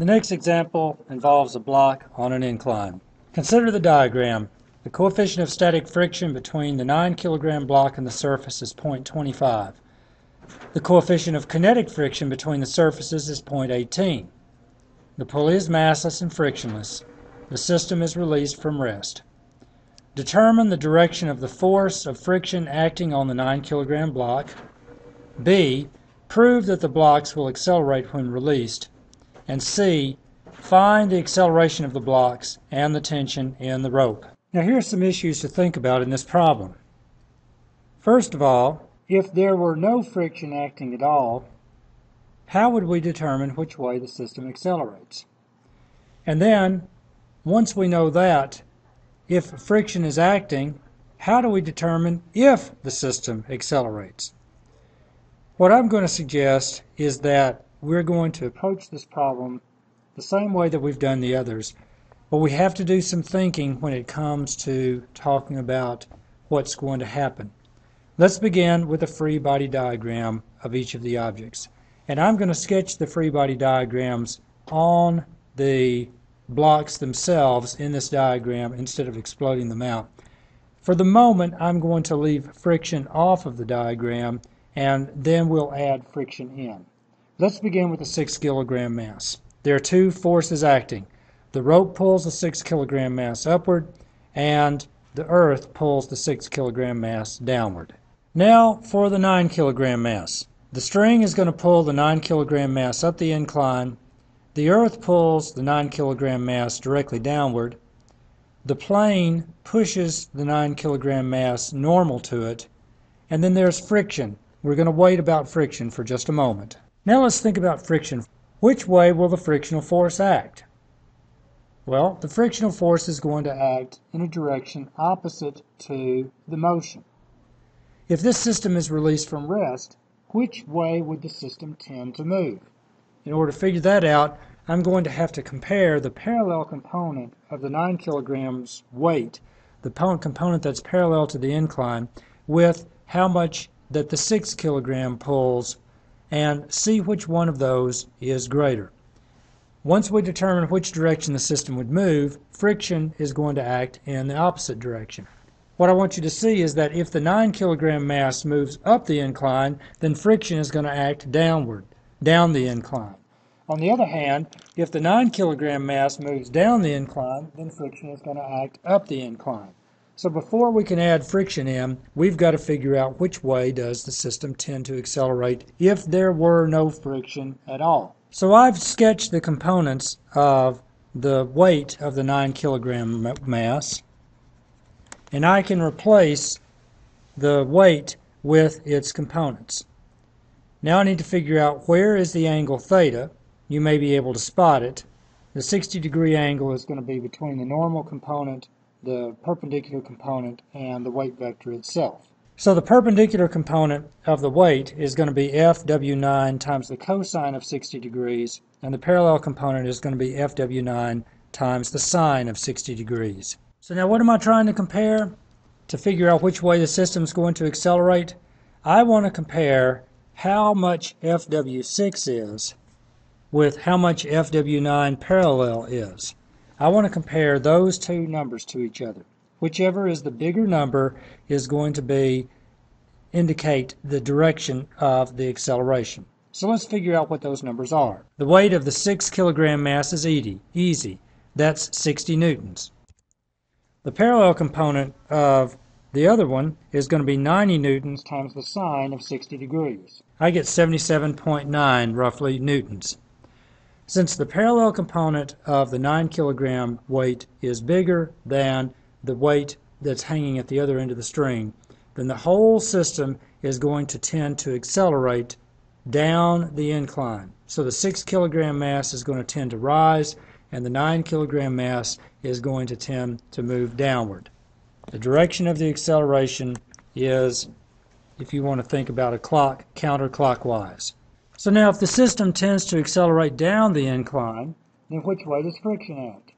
The next example involves a block on an incline. Consider the diagram. The coefficient of static friction between the 9 kilogram block and the surface is 0.25. The coefficient of kinetic friction between the surfaces is 0.18. The pulley is massless and frictionless. The system is released from rest. Determine the direction of the force of friction acting on the 9 kilogram block. B. Prove that the blocks will accelerate when released. And C. Find the acceleration of the blocks and the tension in the rope. Now here are some issues to think about in this problem. First of all, if there were no friction acting at all, how would we determine which way the system accelerates? And then, once we know that, if friction is acting, how do we determine if the system accelerates? What I'm going to suggest is that we're going to approach this problem the same way that we've done the others, but we have to do some thinking when it comes to talking about what's going to happen. Let's begin with a free body diagram of each of the objects. And I'm going to sketch the free body diagrams on the blocks themselves in this diagram instead of exploding them out. For the moment, I'm going to leave friction off of the diagram, and then we'll add friction in. Let's begin with a 6 kilogram mass. There are two forces acting. The rope pulls the 6 kilogram mass upward, and the earth pulls the 6 kilogram mass downward. Now for the 9 kilogram mass. The string is going to pull the 9 kilogram mass up the incline. The earth pulls the 9 kilogram mass directly downward. The plane pushes the 9 kilogram mass normal to it. And then there's friction. We're going to wait about friction for just a moment. Now let's think about friction. Which way will the frictional force act? Well, the frictional force is going to act in a direction opposite to the motion. If this system is released from rest, which way would the system tend to move? In order to figure that out, I'm going to have to compare the parallel component of the 9 kilograms weight, the component that's parallel to the incline, with how much that the 6 kilogram pulls, and see which one of those is greater. Once we determine which direction the system would move, friction is going to act in the opposite direction. What I want you to see is that if the 9 kilogram mass moves up the incline, then friction is going to act downward, down the incline. On the other hand, if the 9 kilogram mass moves down the incline, then friction is going to act up the incline. So before we can add friction in, we've got to figure out which way does the system tend to accelerate if there were no friction at all. So I've sketched the components of the weight of the 9 kilogram mass, and I can replace the weight with its components. Now I need to figure out where is the angle theta. You may be able to spot it. The 60-degree angle is going to be between the normal component, the perpendicular component, and the weight vector itself. So the perpendicular component of the weight is going to be FW9 times the cosine of 60 degrees, and the parallel component is going to be FW9 times the sine of 60 degrees. So now what am I trying to compare? To figure out which way the system is going to accelerate, I want to compare how much FW6 is with how much FW9 parallel is. I want to compare those two numbers to each other. Whichever is the bigger number is going to indicate the direction of the acceleration. So let's figure out what those numbers are. The weight of the 6 kilogram mass is easy. That's 60 newtons. The parallel component of the other one is going to be 90 newtons times the sine of 60 degrees. I get 77.9 roughly newtons. Since the parallel component of the 9 kilogram weight is bigger than the weight that's hanging at the other end of the string, then the whole system is going to tend to accelerate down the incline. So the 6 kilogram mass is going to tend to rise, and the 9 kilogram mass is going to tend to move downward. The direction of the acceleration is, if you want to think about a clock, counterclockwise. So now if the system tends to accelerate down the incline, then which way does friction act?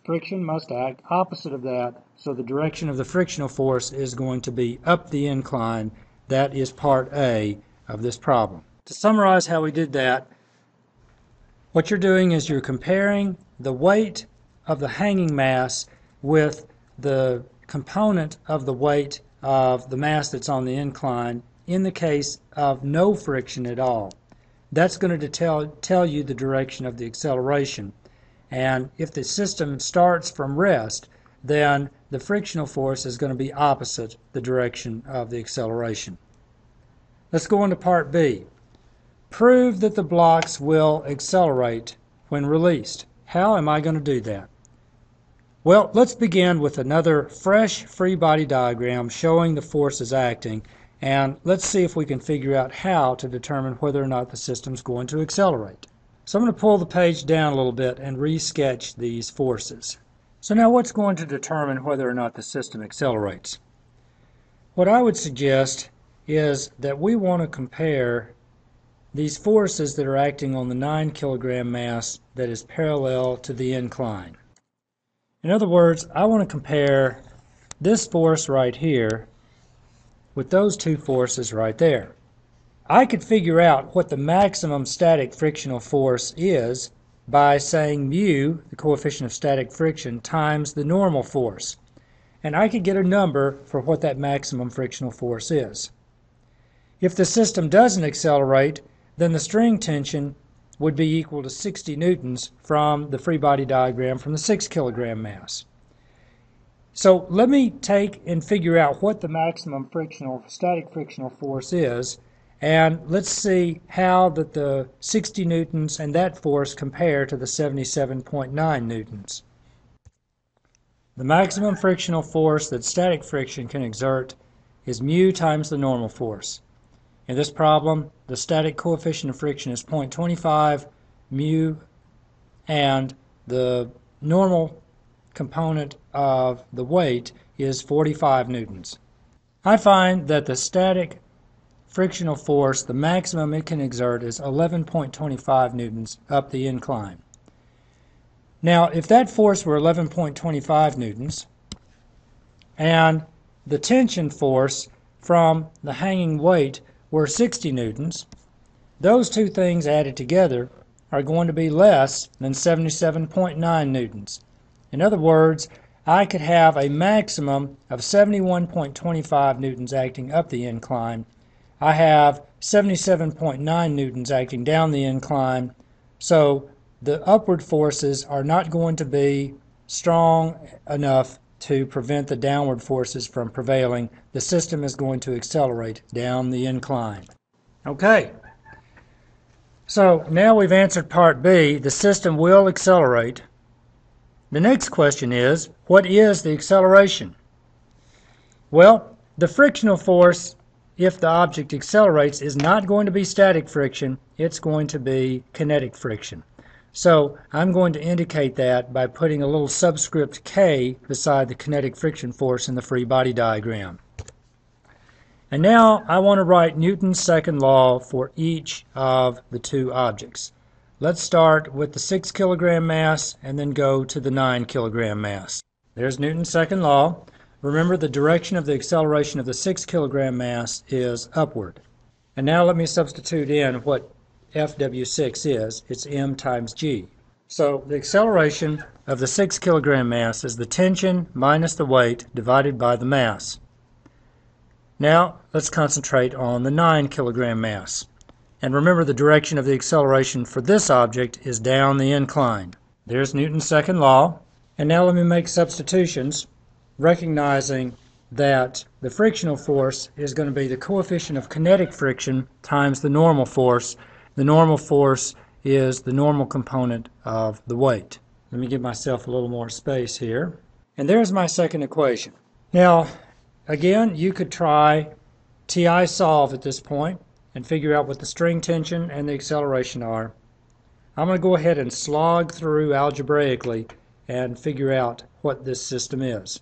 Friction must act opposite of that, so the direction of the frictional force is going to be up the incline. That is part A of this problem. To summarize how we did that, What you're doing is you're comparing the weight of the hanging mass with the component of the weight of the mass that's on the incline in the case of no friction at all. That's going to tell you the direction of the acceleration. And if the system starts from rest, then the frictional force is going to be opposite the direction of the acceleration. Let's go on to part B. Prove that the blocks will accelerate when released. How am I going to do that? Well, let's begin with another fresh free body diagram showing the forces acting, and let's see if we can figure out how to determine whether or not the system's going to accelerate. So I'm going to pull the page down a little bit and re-sketch these forces. So now what's going to determine whether or not the system accelerates? What I would suggest is that we want to compare these forces that are acting on the 9 kilogram mass that is parallel to the incline. In other words, I want to compare this force right here with those two forces right there. I could figure out what the maximum static frictional force is by saying mu, the coefficient of static friction, times the normal force. And I could get a number for what that maximum frictional force is. If the system doesn't accelerate, then the string tension would be equal to 60 newtons from the free body diagram from the 6 kilogram mass. So let me take and figure out what the maximum static frictional force is, and let's see how that the 60 newtons and that force compare to the 77.9 newtons. The maximum frictional force that static friction can exert is mu times the normal force. In this problem, the static coefficient of friction is 0.25 mu, and the normal component of the weight is 45 newtons. I find that the static frictional force, the maximum it can exert, is 11.25 newtons up the incline. Now, if that force were 11.25 newtons, and the tension force from the hanging weight were 60 newtons, those two things added together are going to be less than 77.9 newtons. In other words, I could have a maximum of 71.25 newtons acting up the incline. I have 77.9 newtons acting down the incline, so the upward forces are not going to be strong enough to prevent the downward forces from prevailing. The system is going to accelerate down the incline. Okay, so now we've answered part B. The system will accelerate. The next question is, what is the acceleration? Well, the frictional force, if the object accelerates, is not going to be static friction. It's going to be kinetic friction. So I'm going to indicate that by putting a little subscript K beside the kinetic friction force in the free body diagram. And now I want to write Newton's second law for each of the two objects. Let's start with the 6 kilogram mass and then go to the 9 kilogram mass. There's Newton's second law. Remember, the direction of the acceleration of the 6 kilogram mass is upward. And now let me substitute in what FW6 is. It's m times g. So the acceleration of the 6 kilogram mass is the tension minus the weight divided by the mass. Now let's concentrate on the 9 kilogram mass. And remember, the direction of the acceleration for this object is down the incline. There's Newton's second law. And now let me make substitutions, recognizing that the frictional force is going to be the coefficient of kinetic friction times the normal force. The normal force is the normal component of the weight. Let me give myself a little more space here. And there's my second equation. Now, again, you could try TI solve at this point and figure out what the string tension and the acceleration are. I'm going to go ahead and slog through algebraically and figure out what this system is.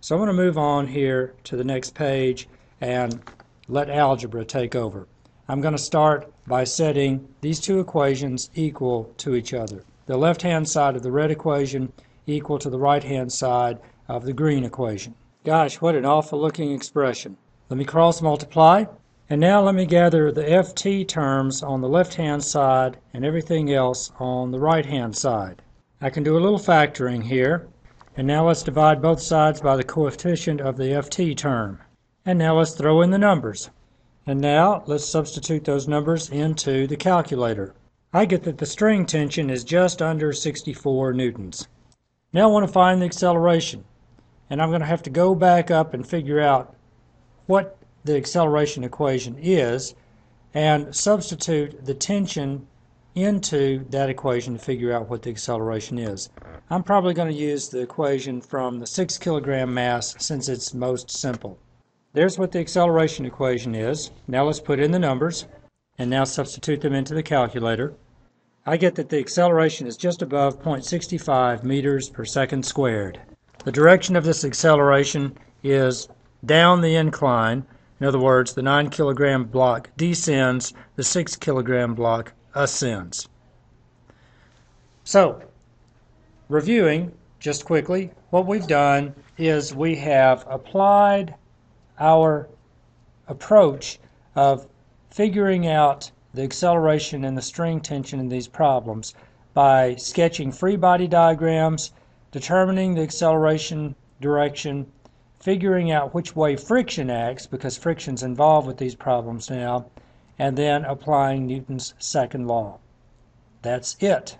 So I'm going to move on here to the next page and let algebra take over. I'm going to start by setting these two equations equal to each other. The left-hand side of the red equation equal to the right-hand side of the green equation. Gosh, what an awful looking expression. Let me cross multiply, And now let me gather the FT terms on the left-hand side and everything else on the right-hand side. I can do a little factoring here. And now let's divide both sides by the coefficient of the FT term. And now let's throw in the numbers. And now let's substitute those numbers into the calculator. I get that the string tension is just under 64 newtons. Now I want to find the acceleration. And I'm going to have to go back up and figure out what the acceleration equation is and substitute the tension into that equation to figure out what the acceleration is. I'm probably going to use the equation from the 6 kilogram mass since it's most simple. There's what the acceleration equation is. Now let's put in the numbers and now substitute them into the calculator. I get that the acceleration is just above 0.65 meters per second squared. The direction of this acceleration is down the incline. In other words, the 9 kilogram block descends, the 6 kilogram block ascends. So, reviewing just quickly, what we've done is we have applied our approach of figuring out the acceleration and the string tension in these problems by sketching free body diagrams, determining the acceleration direction, figuring out which way friction acts, because friction's involved with these problems now, and then applying Newton's second law. That's it.